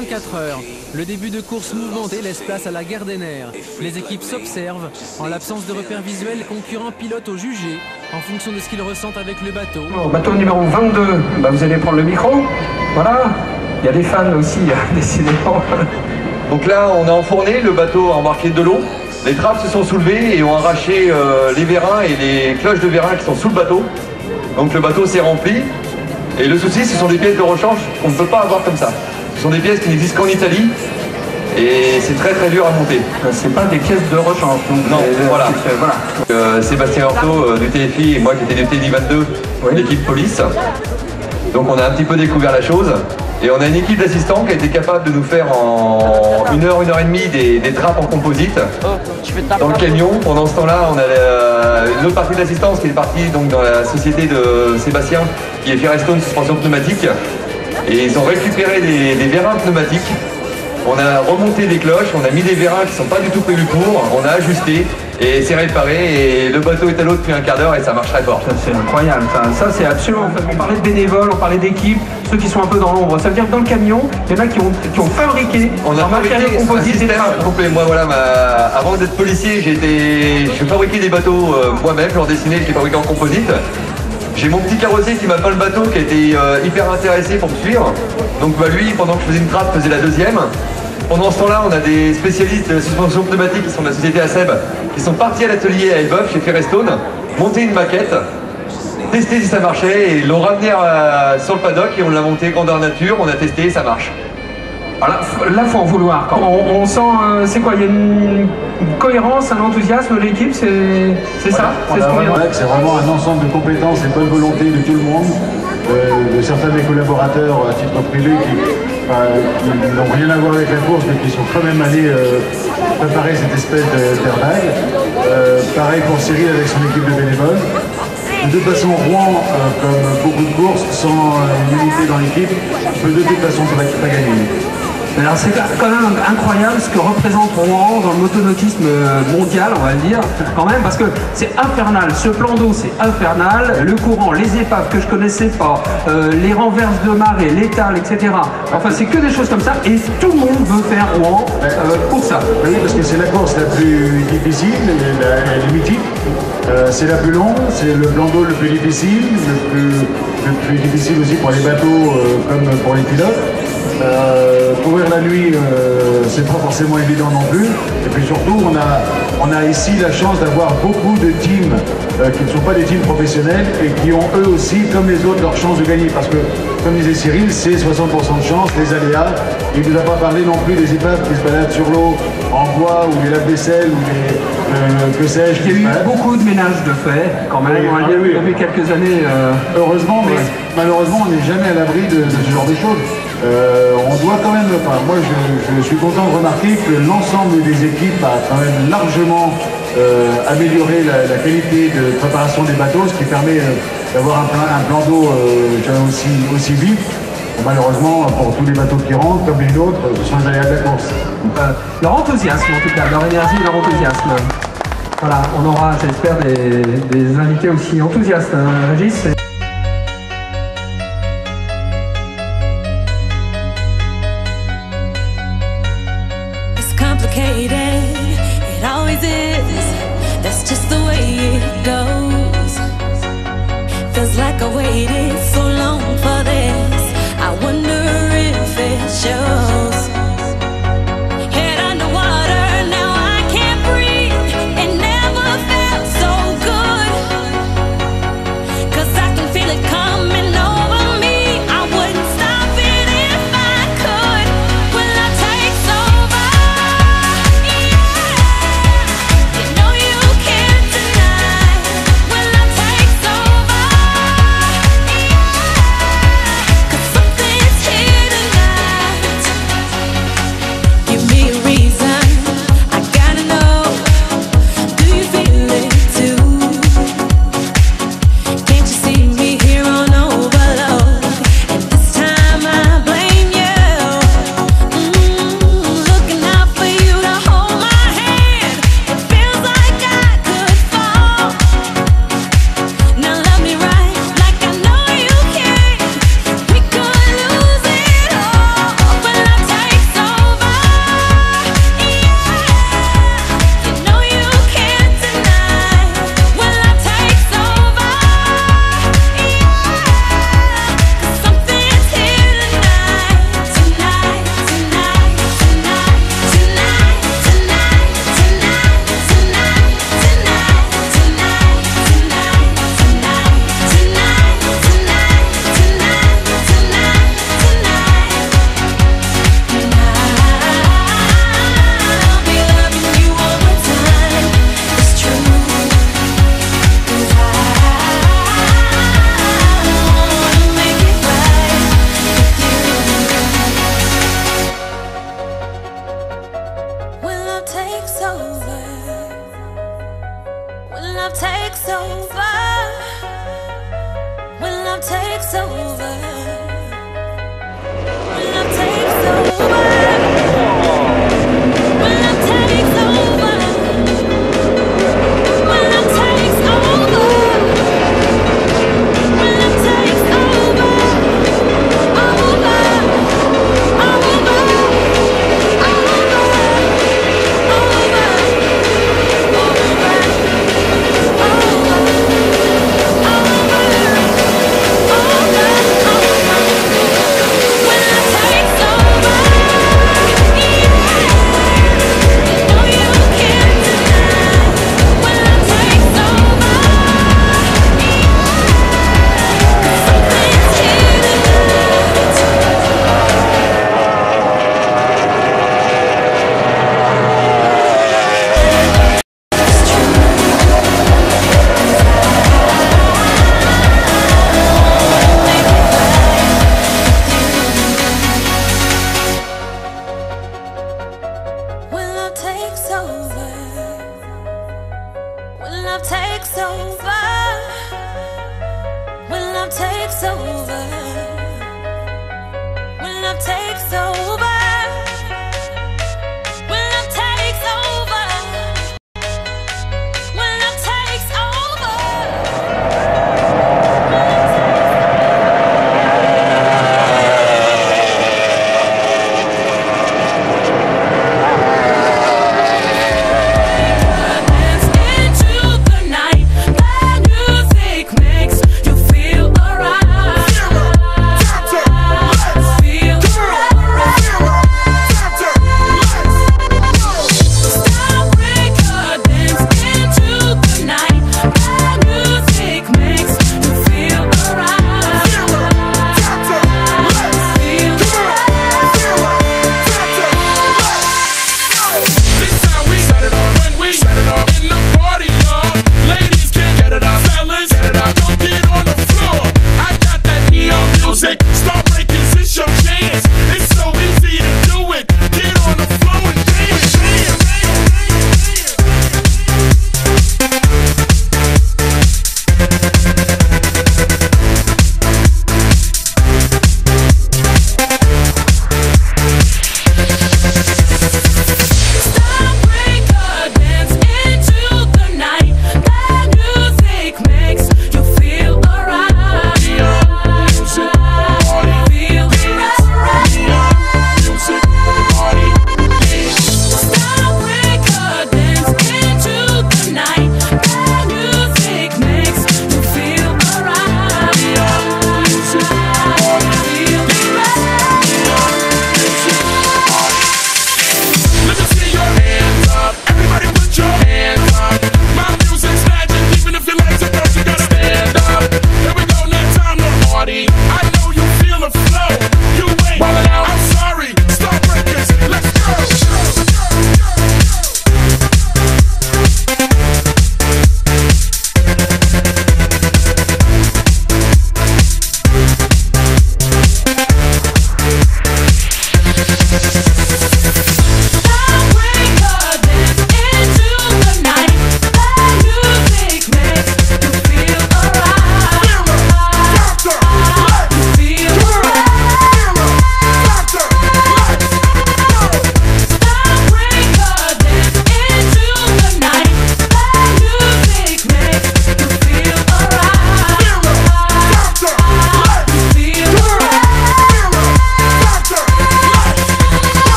24 heures. Le début de course mouvementée laisse place à la guerre des nerfs. Les équipes s'observent. En l'absence de repères visuels, les concurrents pilotent au jugé en fonction de ce qu'ils ressentent avec le bateau. Au bateau numéro 22, vous allez prendre le micro. Voilà. Il y a des fans aussi, décidément. Donc là, on a enfourné, le bateau a embarqué de l'eau. Les trappes se sont soulevées et ont arraché les vérins et les cloches de vérins qui sont sous le bateau. Donc le bateau s'est rempli. Et le souci, ce sont des pièces de rechange qu'on ne peut pas avoir comme ça. Ce sont des pièces qui n'existent qu'en Italie. Et c'est très très dur à monter. C'est pas des pièces de rechange. Donc non, voilà. Voilà. Sébastien Horto du TFI et moi qui étais du TDI 22, oui. L'équipe police. Donc on a un petit peu découvert la chose. Et on a une équipe d'assistants qui a été capable de nous faire en 1 heure, 1 heure et demie des trappes en composite dans le camion. Pendant ce temps-là, on a une autre partie de l'assistance qui est partie donc, dans la société de Sébastien, qui est Firestone Suspension Pneumatique. Et ils ont récupéré des vérins pneumatiques. On a remonté des cloches, on a mis des vérins qui ne sont pas du tout prévus pour, on a ajusté et c'est réparé et le bateau est à l'eau depuis un quart d'heure et ça marche très fort. C'est incroyable, ça c'est absolument. On parlait de bénévoles, on parlait d'équipes, ceux qui sont un peu dans l'ombre. Ça veut dire que dans le camion, il y en a qui ont fabriqué un matériel composite complet. Moi voilà, avant d'être policier, je fabriquais des bateaux moi-même, je leur dessinais, je les fabriquais en composite. J'ai mon petit carrossier qui m'a peint le bateau, qui a été hyper intéressé pour me suivre. Donc lui, pendant que je faisais une trappe, faisait la deuxième. Pendant ce temps-là, on a des spécialistes de la suspension pneumatique qui sont de la société ASEB, qui sont partis à l'atelier à Elbeuf, chez Firestone, monter une maquette, tester si ça marchait, et l'ont ramené sur le paddock et on l'a monté grandeur nature, on a testé et ça marche. Alors là, faut en vouloir. On sent, c'est quoi, il y a une cohérence, un enthousiasme de l'équipe, c'est ça. C'est vraiment un ensemble de compétences et bonne volonté de tout le monde, de certains des collaborateurs à titre privé qui n'ont rien à voir avec la course mais qui sont quand même allés préparer cette espèce d'airbag. Pareil pour Cyril avec son équipe de bénévoles. De toute façon, Rouen, comme beaucoup de courses, sans une unité dans l'équipe, peut de toute façon pas gagner. Alors c'est quand même incroyable ce que représente Rouen dans le motonautisme mondial, on va le dire, quand même, parce que c'est infernal. Ce plan d'eau, c'est infernal. Le courant, les épaves que je connaissais pas, les renverses de marée, l'étale, etc. Enfin, c'est que des choses comme ça, et tout le monde veut faire Rouen pour ça. Oui, parce que c'est la course la plus difficile, elle est mythique. C'est la plus longue, c'est le plan d'eau le plus difficile, le plus difficile aussi pour les bateaux comme pour les pilotes. Courir la nuit, c'est pas forcément évident non plus. Et puis surtout, on a ici la chance d'avoir beaucoup de teams qui ne sont pas des teams professionnels et qui ont eux aussi, comme les autres, leur chance de gagner. Parce que, comme disait Cyril, c'est 60% de chance, les aléas. Il ne nous a pas parlé non plus des épaves qui se baladent sur l'eau en bois ou les lave-vaisselle ou les que sais-je. Il y a eu beaucoup de ménages de fait, quand même, oui, depuis quelques années. Heureusement, mais malheureusement, on n'est jamais à l'abri de ce genre de choses. On doit quand même, moi je suis content de remarquer que l'ensemble des équipes a quand même largement amélioré la qualité de préparation des bateaux, ce qui permet d'avoir un plan d'eau aussi vif. Malheureusement, pour tous les bateaux qui rentrent, comme les nôtres, ce sont les aléas de la course. Leur enthousiasme en tout cas, leur énergie, leur enthousiasme. Voilà, on aura, j'espère, des invités aussi enthousiastes, hein, Régis.